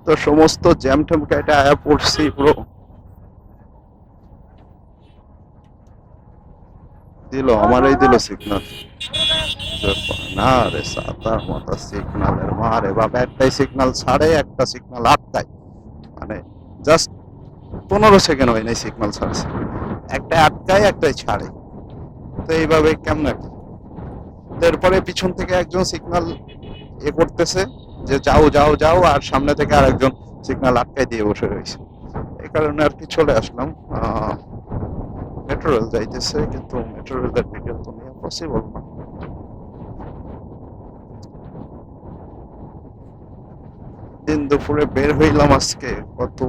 তো সমস্ত জ্যাম ট্যাম কেটে আয়া পড়ছি পুরো। দিল আমারই দিল সিগনাল। না রে সাতার মাথা সিগনালের মারে বাবা, একটাই সিগনাল ছাড়ে, একটা সিগনাল আটকায়। মানে জাস্ট 15 সেকেন্ড হয় নাই সিগনাল ছাড়ছে, একটাই আটকায় একটাই ছাড়ে। তো এইভাবে কেমনে? এরপরে পিছন থেকে একজন সিগনাল করতেছে যে যাও যাও যাও, আর সামনে থেকে আরেকজন সিগনাল আটকাই দিয়ে বসে রয়েছে। এই কারণে আর কি চলে আসলাম। মেট্রো রেল যাইতেছে, কিন্তু মেট্রো রেলের ভিডিও তো নেওয়া পসিবল না। দিন দুপুরে বের হইলাম আজকে কত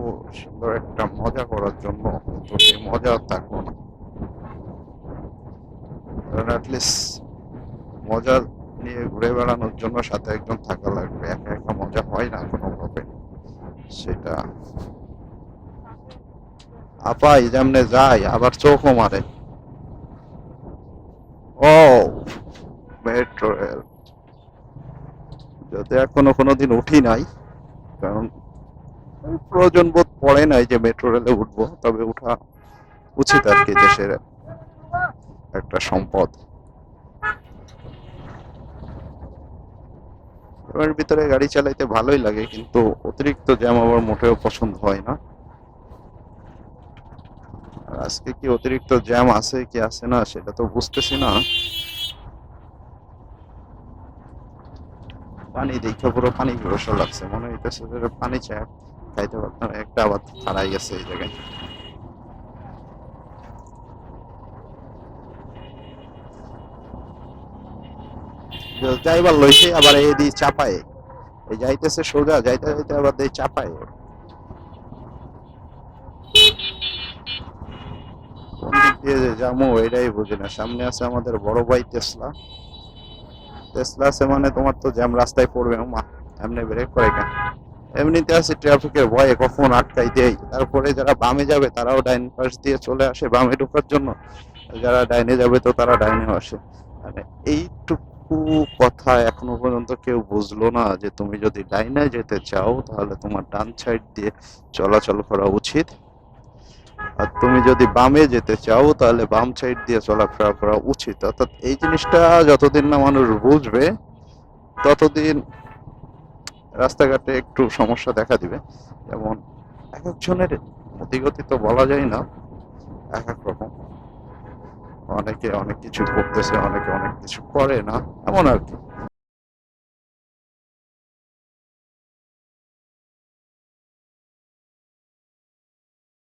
সুন্দর একটা মজা করার জন্য, কিন্তু সেই মজা আর থাকলো না। কারণ অ্যাটলিস্ট মজা নিয়ে ঘুরে বেড়ানোর জন্য সাথে একজন থাকা লাগবে, একা একা মজা হয় না কোনোভাবে সেটা। আপাই যেমনে যায় আবার চোখও মারে। ও মেট্রো রেল, যদি এখনো কোনোদিন উঠি নাই, কারণ প্রয়োজন বোধ পড়ে নাই যে মেট্রো রেলে উঠবো, তবে উঠা উচিত আর কি, দেশের একটা সম্পদ। এর ভিতরে গাড়ি চালাইতে ভালোই লাগে, কিন্তু অতিরিক্ত জ্যাম আমার মোটেও পছন্দ হয় না। আর আজকে কি অতিরিক্ত জ্যাম আছে কি আছে না সেটা তো বুঝতেছি না। পানি দেখে পুরো পানি পিপাসা লাগছে, মনে হইতেছে যে পানি চা খাইতে পারতাম, একটা আবার হারাই গেছে এই জায়গায়। যাইবার লইছে আবার এই দি চাপায়, এই যাইতেছে সোজা যাইতে যাইতে আবার দেই চাপায়। কোন দিক দিয়ে যে যাবো এটাই বুঝি না। সামনে আছে আমাদের বড় ভাই টেসলা। টেসলা আছে মানে তোমার তো জ্যাম রাস্তায় পড়বে মা, এমনি ব্রেক করে কেন? এমনিতে আছে ট্রাফিকের ভয়ে কখন আটকাই দেয়। তারপরে যারা বামে যাবে তারাও ডাইন পাশ দিয়ে চলে আসে বামে ঢোকার জন্য, যারা ডাইনে যাবে তো তারা ডাইনেও আসে। মানে এইটুকু কথা এখনো পর্যন্ত কেউ বুঝলো না যে তুমি যদি ডাইনে যেতে চাও তাহলে তোমার ডান সাইড দিয়ে চলাচল করা উচিত, আর তুমি যদি বামে যেতে চাও তাহলে বাম সাইড দিয়ে চলাফেরা করা উচিত। অর্থাৎ এই জিনিসটা যতদিন না মানুষ বুঝবে ততদিন রাস্তাঘাটে একটু সমস্যা দেখা দিবে। যেমন এক একজনের মতিগতি তো বলা যায় না, এক এক রকম। অনেকে অনেক কিছু করতেছে, অনেকে অনেক কিছু করে না, এমন আর কি।